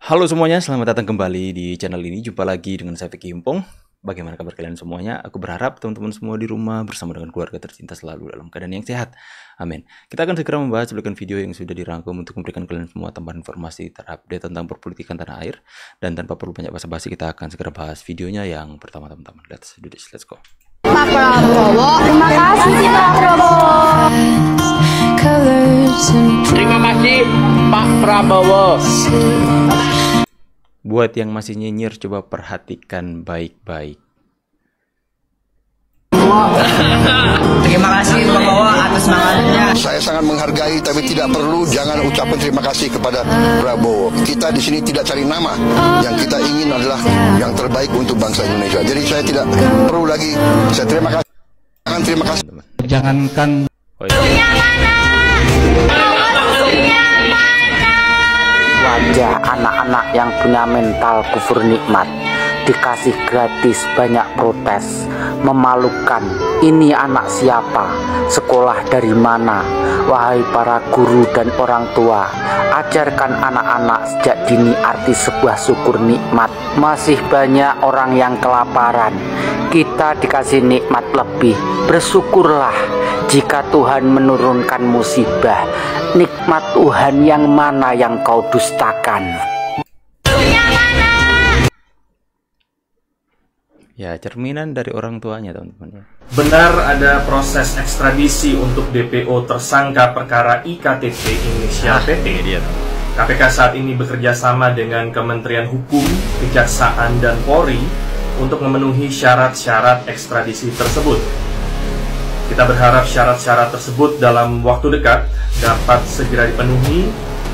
Halo semuanya, selamat datang kembali di channel ini. Jumpa lagi dengan saya Vicky Himpong. Bagaimana kabar kalian semuanya? Aku berharap teman-teman semua di rumah bersama dengan keluarga tercinta selalu dalam keadaan yang sehat. Amin. Kita akan segera membahas cuplikan video yang sudah dirangkum untuk memberikan kalian semua tambahan informasi terupdate tentang perpolitikan tanah air. Dan tanpa perlu banyak basa-basi, kita akan segera bahas videonya yang pertama teman-teman. Let's do this, let's go. Pak Prabowo, terima kasih Pak Prabowo. Terima kasih Pak Prabowo. Buat yang masih nyinyir, coba perhatikan baik-baik. Terima kasih Pak Prabowo atas semangatnya. Saya sangat menghargai, tapi tidak perlu jangan ucapkan terima kasih kepada Prabowo. Kita di sini tidak cari nama. Yang kita ingin adalah yang terbaik untuk bangsa Indonesia. Jadi saya tidak perlu lagi. Saya terima kasih. Jangan terima kasih. Jangankan wajah anak-anak yang punya mental kufur nikmat dikasih gratis banyak protes, memalukan. Ini anak siapa? Sekolah dari mana? Wahai para guru dan orang tua, ajarkan anak-anak sejak dini arti sebuah syukur nikmat. Masih banyak orang yang kelaparan, kita dikasih nikmat lebih. Bersyukurlah jika Tuhan menurunkan musibah. Nikmat Tuhan yang mana yang kau dustakan? Ya, cerminan dari orang tuanya teman-teman. Benar ada proses ekstradisi untuk DPO tersangka perkara IKTP inisial PT. KPK saat ini bekerja sama dengan Kementerian Hukum, Kejaksaan, dan Polri untuk memenuhi syarat-syarat ekstradisi tersebut. Kita berharap syarat-syarat tersebut dalam waktu dekat dapat segera dipenuhi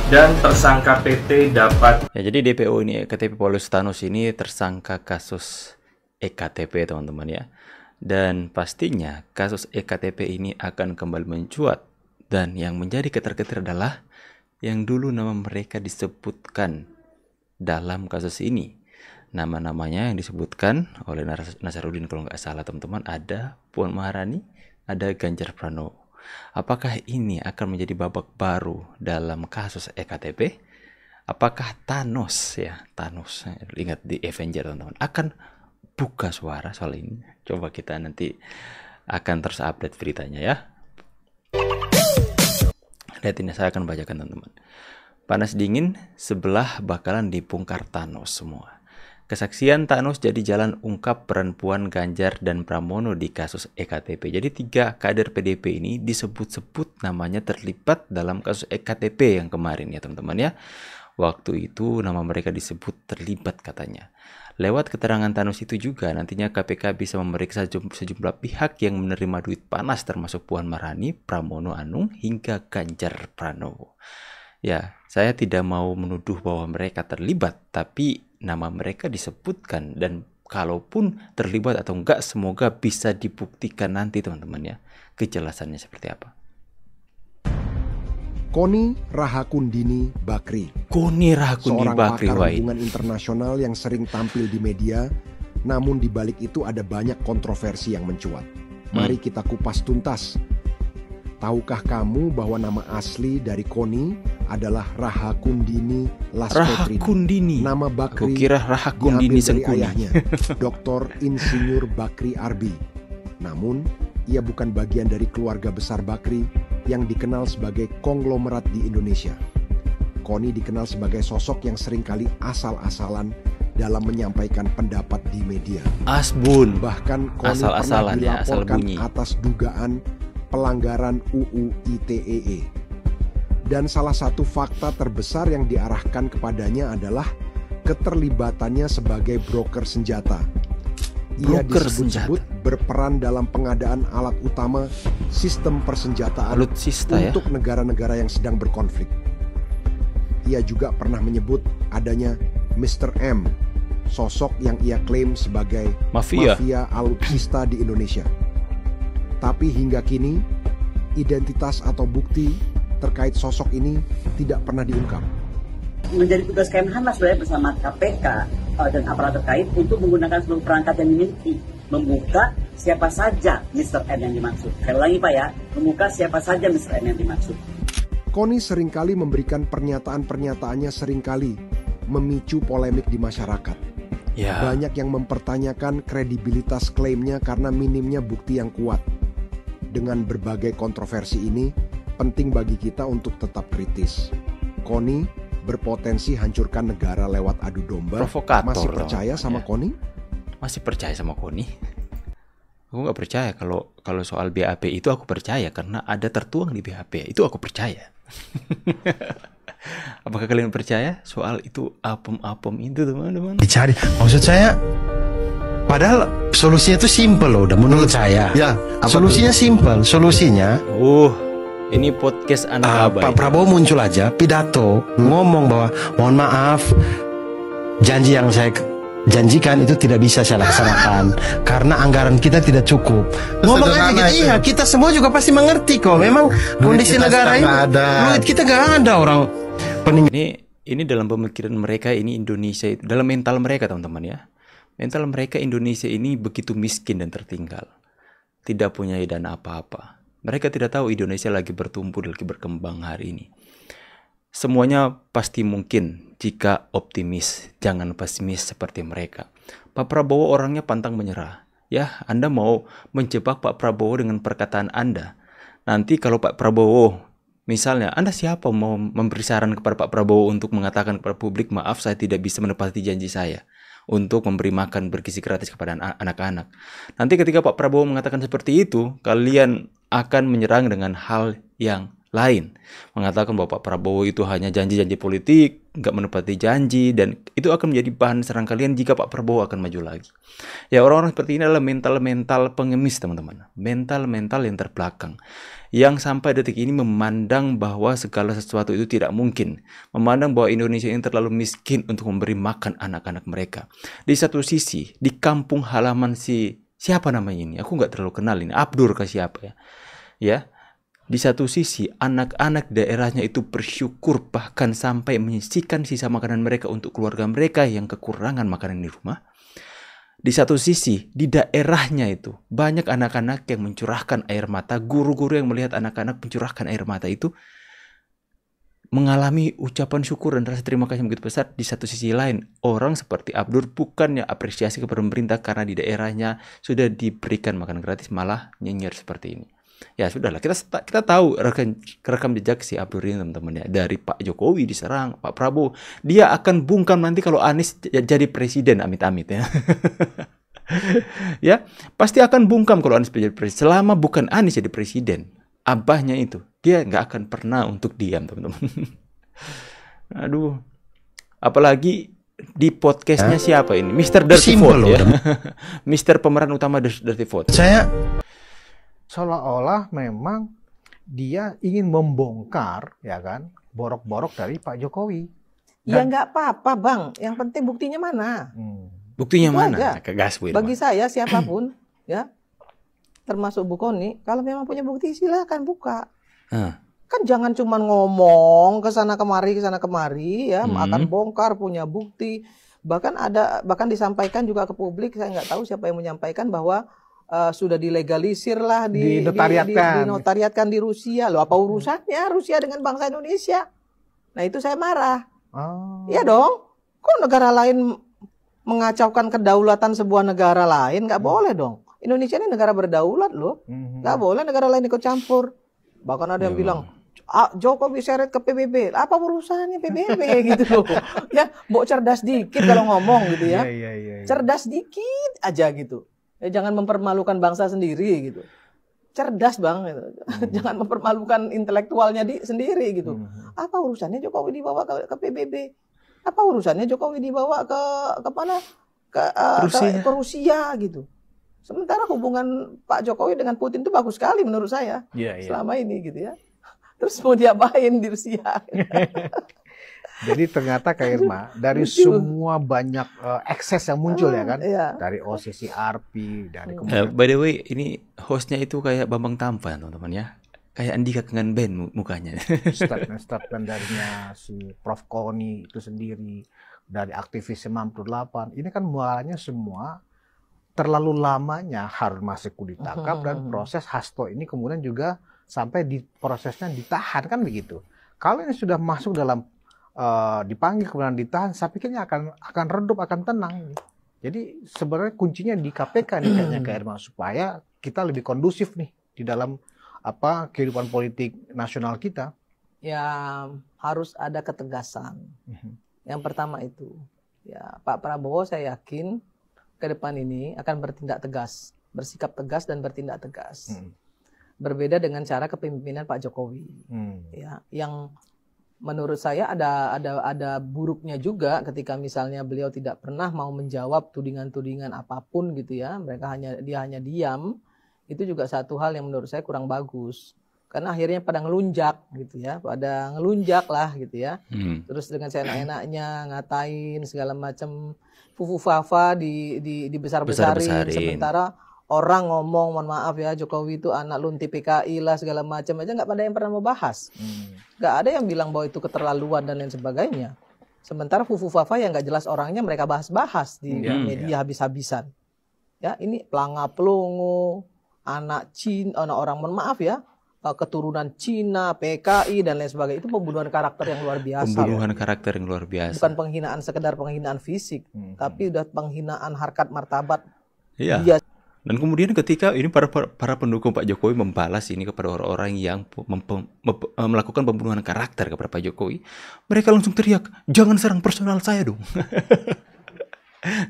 dan tersangka PT dapat... Ya, jadi DPO ini, EKTP Paulus Thanos ini tersangka kasus EKTP teman-teman ya. Dan pastinya kasus EKTP ini akan kembali mencuat. Dan yang menjadi ketar-ketir adalah yang dulu nama mereka disebutkan dalam kasus ini. Nama-namanya yang disebutkan oleh Nasaruddin kalau nggak salah teman-teman, ada Puan Maharani, ada Ganjar Pranowo. Apakah ini akan menjadi babak baru dalam kasus EKTP? Apakah Thanos ya, Thanos, ingat di Avenger teman-teman, akan buka suara soal ini? Coba kita nanti akan terus update beritanya ya. Lihat ini, saya akan bacakan teman-teman. Panas dingin, sebelah bakalan dibongkar Thanos semua. Kesaksian Thanos jadi jalan ungkap peran Puan, Ganjar, dan Pramono di kasus EKTP. Jadi 3 kader PDP ini disebut-sebut namanya terlibat dalam kasus EKTP yang kemarin ya teman-teman ya. Waktu itu nama mereka disebut terlibat katanya. Lewat keterangan Thanos itu juga nantinya KPK bisa memeriksa sejumlah pihak yang menerima duit panas termasuk Puan Maharani, Pramono Anung, hingga Ganjar Pranowo. Ya, saya tidak mau menuduh bahwa mereka terlibat, tapi nama mereka disebutkan, dan kalaupun terlibat atau enggak semoga bisa dibuktikan nanti teman-teman ya, kejelasannya seperti apa. Koni Rahakundini Bakri. Koni Rahakundini Bakri, seorang pakar hubungan internasional yang sering tampil di media, namun di balik itu ada banyak kontroversi yang mencuat. Mari kita kupas tuntas. Tahukah kamu bahwa nama asli dari Koni adalah Rahakundini Laskotrini? Rahakundini. Nama Bakri Aku kira Rahakundini diambil dari Sengkuni. ayahnya, Dr. Insinyur Bakri Arbi. Namun, ia bukan bagian dari keluarga besar Bakri yang dikenal sebagai konglomerat di Indonesia. Koni dikenal sebagai sosok yang seringkali asal-asalan dalam menyampaikan pendapat di media. Asbun. Bahkan Koni Asal-asalan pernah ya, asal dilaporkan bunyi. atas dugaan pelanggaran UU ITE. Dan salah satu fakta terbesar yang diarahkan kepadanya adalah keterlibatannya sebagai broker senjata. Ia disebut-sebut berperan dalam pengadaan alat utama sistem persenjataan Alutsista ya. untuk negara-negara yang sedang berkonflik. Ia juga pernah menyebut adanya Mr. M, sosok yang ia klaim sebagai Mafia alutsista di Indonesia. Tapi hingga kini, identitas atau bukti terkait sosok ini tidak pernah diungkap. Menjadi tugas Kemhan sebenarnya bersama KPK dan aparat terkait untuk menggunakan seluruh perangkat yang dimiliki, membuka siapa saja Mr. M yang dimaksud. Sekali lagi Pak ya, membuka siapa saja Mr. M yang dimaksud. Koni seringkali memberikan pernyataan-pernyataannya seringkali memicu polemik di masyarakat. Ya. Banyak yang mempertanyakan kredibilitas klaimnya karena minimnya bukti yang kuat. Dengan berbagai kontroversi ini, penting bagi kita untuk tetap kritis. Koni berpotensi hancurkan negara lewat adu domba. Provokator. Masih percaya sama Koni? Masih percaya sama Koni? Aku nggak percaya. Kalau soal BAP itu aku percaya karena ada tertuang di BAP. Itu aku percaya. Apakah kalian percaya soal itu apem-apem itu, teman-teman? Dicari. Maksud saya, padahal solusinya itu simple loh, udah menurut saya. Ya, solusinya simple. Solusinya, ini podcast anak abah. Pak Prabowo muncul aja pidato ngomong bahwa mohon maaf, janji yang saya janjikan itu tidak bisa saya laksanakan karena anggaran kita tidak cukup. Ngomong aja gitu. Iya, kita semua juga pasti mengerti kok. Memang kondisi negara ini, duit kita gak ada orang. Ini dalam pemikiran mereka, ini Indonesia itu dalam mental mereka, teman-teman ya. Mental mereka Indonesia ini begitu miskin dan tertinggal. Tidak punya dana apa-apa. Mereka tidak tahu Indonesia lagi bertumbuh, lagi berkembang hari ini. Semuanya pasti mungkin jika optimis, jangan pesimis seperti mereka. Pak Prabowo orangnya pantang menyerah. Ya, Anda mau menjebak Pak Prabowo dengan perkataan Anda. Nanti kalau Pak Prabowo, misalnya, Anda siapa mau memberi saran kepada Pak Prabowo untuk mengatakan kepada publik, maaf saya tidak bisa menepati janji saya untuk memberi makan bergizi gratis kepada anak-anak. Nanti ketika Pak Prabowo mengatakan seperti itu, kalian akan menyerang dengan hal yang lain. Mengatakan bahwa Pak Prabowo itu hanya janji-janji politik, nggak menepati janji, dan itu akan menjadi bahan serang kalian jika Pak Prabowo akan maju lagi. Ya, orang-orang seperti ini adalah mental-mental pengemis, teman-teman. Mental-mental yang terbelakang. Yang sampai detik ini memandang bahwa segala sesuatu itu tidak mungkin. Memandang bahwa Indonesia ini terlalu miskin untuk memberi makan anak-anak mereka. Di satu sisi, di kampung halaman siapa namanya ini? Aku nggak terlalu kenal ini. Abdur ke siapa ya? Ya. Di satu sisi, anak-anak daerahnya itu bersyukur bahkan sampai menyisihkan sisa makanan mereka untuk keluarga mereka yang kekurangan makanan di rumah. Di satu sisi, di daerahnya itu banyak anak-anak yang mencurahkan air mata, guru-guru yang melihat anak-anak mencurahkan air mata itu mengalami ucapan syukur dan rasa terima kasih yang begitu besar. Di satu sisi lain, orang seperti Abdur bukannya apresiasi kepada pemerintah karena di daerahnya sudah diberikan makan gratis, malah nyinyir seperti ini. Ya sudahlah, kita tahu rekam jejak si Abdur ini, teman-teman ya. Dari Pak Jokowi diserang, Pak Prabowo, dia akan bungkam nanti kalau Anies jadi presiden, amit-amit ya. Ya, pasti akan bungkam kalau Anies jadi presiden. Selama bukan Anies jadi presiden, abahnya itu, dia nggak akan pernah untuk diam, teman-teman. Aduh, apalagi di podcastnya siapa ini? Mr. Dirty Vote ya. Mr. pemeran utama Dirty Vote. Saya seolah-olah memang dia ingin membongkar, ya kan, borok-borok dari Pak Jokowi. Ya nggak apa-apa, Bang. Yang penting buktinya mana? Buktinya itu mana? Bagi saya siapapun, ya, termasuk Bu Koni, kalau memang punya bukti silahkan buka. Kan jangan cuma ngomong ke sana kemari, ya, akan bongkar punya bukti. Bahkan disampaikan juga ke publik, saya nggak tahu siapa yang menyampaikan bahwa sudah dilegalisir lah, dinotariatkan di Rusia. Loh, apa urusannya Rusia dengan bangsa Indonesia? Nah, itu saya marah. Iya dong. Kok negara lain mengacaukan kedaulatan sebuah negara lain? Nggak boleh dong. Indonesia ini negara berdaulat loh. Nggak boleh negara lain ikut campur. Bahkan ada yang bilang, Jokowi seret ke PBB. Apa urusannya PBB gitu loh. Ya, mau cerdas dikit kalau ngomong gitu ya. Cerdas dikit aja gitu. Ya, jangan mempermalukan bangsa sendiri gitu. Cerdas, Bang gitu. Jangan mempermalukan intelektualnya sendiri gitu. Apa urusannya Jokowi dibawa ke PBB? Apa urusannya Jokowi dibawa ke mana? Ke Rusia gitu. Sementara hubungan Pak Jokowi dengan Putin itu bagus sekali menurut saya. Selama ini gitu ya. Terus mau diapain di Rusia? Jadi ternyata Kak Irma, dari semua banyak ekses yang muncul ya kan, dari OCCRP, dari by the way, ini hostnya itu kayak Bambang Tampan, teman-teman ya, kayak Andika Kengan Band mukanya. Statement darinya si Prof. Koni itu sendiri, dari aktivis 98, ini kan mualanya semua terlalu lamanya Harun Masiku ditangkap dan proses Hasto ini kemudian juga sampai di prosesnya ditahan kan begitu. Kalau ini sudah masuk dalam dipanggil kemudian ditahan, saya pikirnya akan redup, akan tenang ini. Jadi sebenarnya kuncinya di KPK nih kayaknya Kak Irma, supaya kita lebih kondusif nih di dalam kehidupan politik nasional kita. Ya harus ada ketegasan. Yang pertama itu, ya Pak Prabowo saya yakin ke depan ini akan bertindak tegas, bersikap tegas dan bertindak tegas. Berbeda dengan cara kepemimpinan Pak Jokowi. Ya, yang menurut saya ada buruknya juga ketika misalnya beliau tidak pernah mau menjawab tudingan-tudingan apapun gitu ya. Dia hanya diam. Itu juga satu hal yang menurut saya kurang bagus. Karena akhirnya pada ngelunjak gitu ya. Pada ngelunjak lah gitu ya. Terus dengan seenak-enaknya ngatain segala macam fufu-fafa dibesar-besarin. Sementara orang ngomong, mohon maaf ya, Jokowi itu anak lunti PKI lah segala macam aja nggak pada yang pernah mau bahas. Nggak ada yang bilang bahwa itu keterlaluan dan lain sebagainya. Sementara Fufu Fafa yang nggak jelas orangnya mereka bahas-bahas di media habis-habisan. Ya, ini pelanga pelongo, anak Cina, orang mohon maaf ya, keturunan Cina, PKI dan lain sebagainya. Itu pembunuhan karakter yang luar biasa. Pembunuhan karakter yang luar biasa. Bukan penghinaan sekedar penghinaan fisik, tapi udah penghinaan harkat martabat. Iya. Dan kemudian ketika ini para pendukung Pak Jokowi membalas ini kepada orang-orang yang melakukan pembunuhan karakter kepada Pak Jokowi, mereka langsung teriak, jangan serang personal saya dong.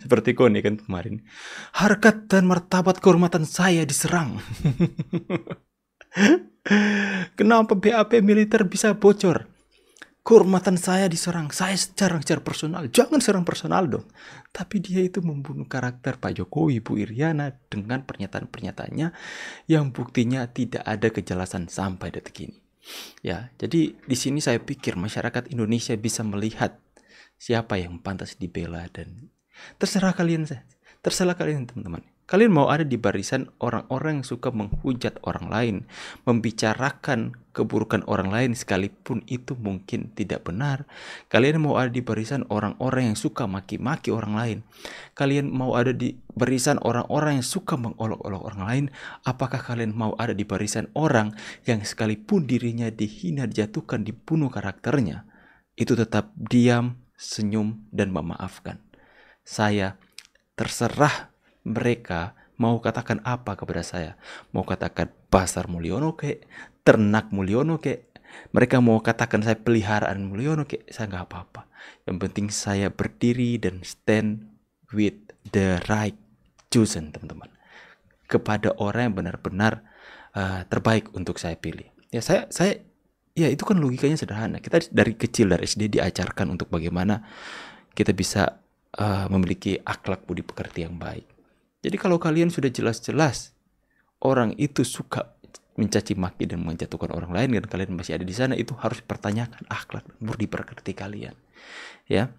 Seperti Koni kan kemarin, harkat dan martabat kehormatan saya diserang. Kenapa BAP militer bisa bocor? Kehormatan saya diserang, saya secara personal. Jangan serang personal dong. Tapi dia itu membunuh karakter Pak Jokowi, Bu Iriana dengan pernyataan-pernyataannya yang buktinya tidak ada kejelasan sampai detik ini. Ya, jadi di sini saya pikir masyarakat Indonesia bisa melihat siapa yang pantas dibela dan terserah kalian teman-teman. Kalian mau ada di barisan orang-orang yang suka menghujat orang lain, membicarakan keburukan orang lain sekalipun itu mungkin tidak benar. Kalian mau ada di barisan orang-orang yang suka maki-maki orang lain. Kalian mau ada di barisan orang-orang yang suka mengolok-olok orang lain. Apakah kalian mau ada di barisan orang yang sekalipun dirinya dihina, dijatuhkan, dibunuh karakternya, itu tetap diam, senyum, dan memaafkan? Saya terserah mereka mau katakan apa kepada saya. Mau katakan Pasar Mulyono kek, ternak Mulyono kek, mereka mau katakan saya peliharaan Mulyono kek, saya nggak apa-apa. Yang penting saya berdiri dan stand with the right chosen, teman-teman, kepada orang yang benar-benar terbaik untuk saya pilih. Ya ya itu kan logikanya sederhana. Kita dari kecil, dari SD diajarkan untuk bagaimana kita bisa memiliki akhlak budi pekerti yang baik. Jadi kalau kalian sudah jelas-jelas orang itu suka mencaci maki dan menjatuhkan orang lain dan kalian masih ada di sana, itu harus pertanyakan akhlak dan budi pekerti kalian. Ya.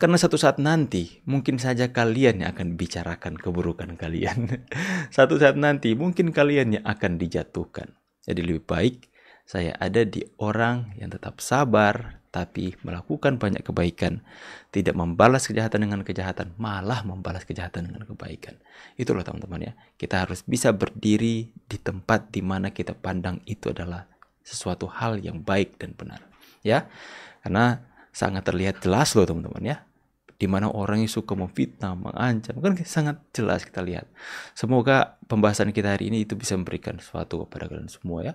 Karena satu saat nanti mungkin saja kalian yang akan bicarakan keburukan kalian. Satu saat nanti mungkin kalian yang akan dijatuhkan. Jadi lebih baik saya ada di orang yang tetap sabar, tapi melakukan banyak kebaikan, tidak membalas kejahatan dengan kejahatan, malah membalas kejahatan dengan kebaikan. Itulah teman-teman ya, kita harus bisa berdiri di tempat di mana kita pandang itu adalah sesuatu hal yang baik dan benar. Ya, karena sangat terlihat jelas loh teman-teman ya, di mana orang yang suka memfitnah, mengancam, kan sangat jelas kita lihat. Semoga pembahasan kita hari ini itu bisa memberikan sesuatu kepada kalian semua ya.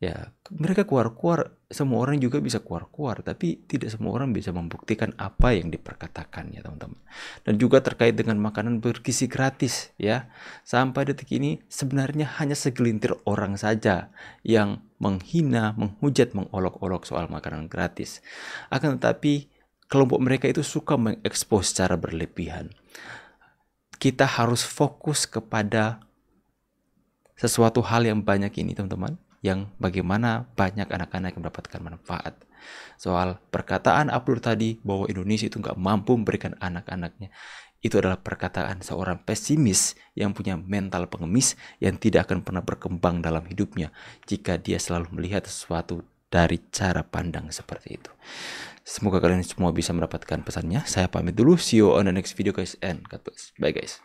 Ya, mereka keluar-keluar, semua orang juga bisa keluar-keluar, tapi tidak semua orang bisa membuktikan apa yang diperkatakan ya teman-teman. Dan juga terkait dengan makanan bergizi gratis ya, sampai detik ini sebenarnya hanya segelintir orang saja yang menghina, menghujat, mengolok-olok soal makanan gratis. Akan tetapi kelompok mereka itu suka mengekspos secara berlebihan. Kita harus fokus kepada sesuatu hal yang banyak ini teman-teman, yang bagaimana banyak anak-anak yang mendapatkan manfaat. Soal perkataan Abdul tadi bahwa Indonesia itu nggak mampu memberikan anak-anaknya, itu adalah perkataan seorang pesimis yang punya mental pengemis yang tidak akan pernah berkembang dalam hidupnya jika dia selalu melihat sesuatu dari cara pandang seperti itu. Semoga kalian semua bisa mendapatkan pesannya. Saya pamit dulu. See you on the next video guys, and God bless. Bye guys.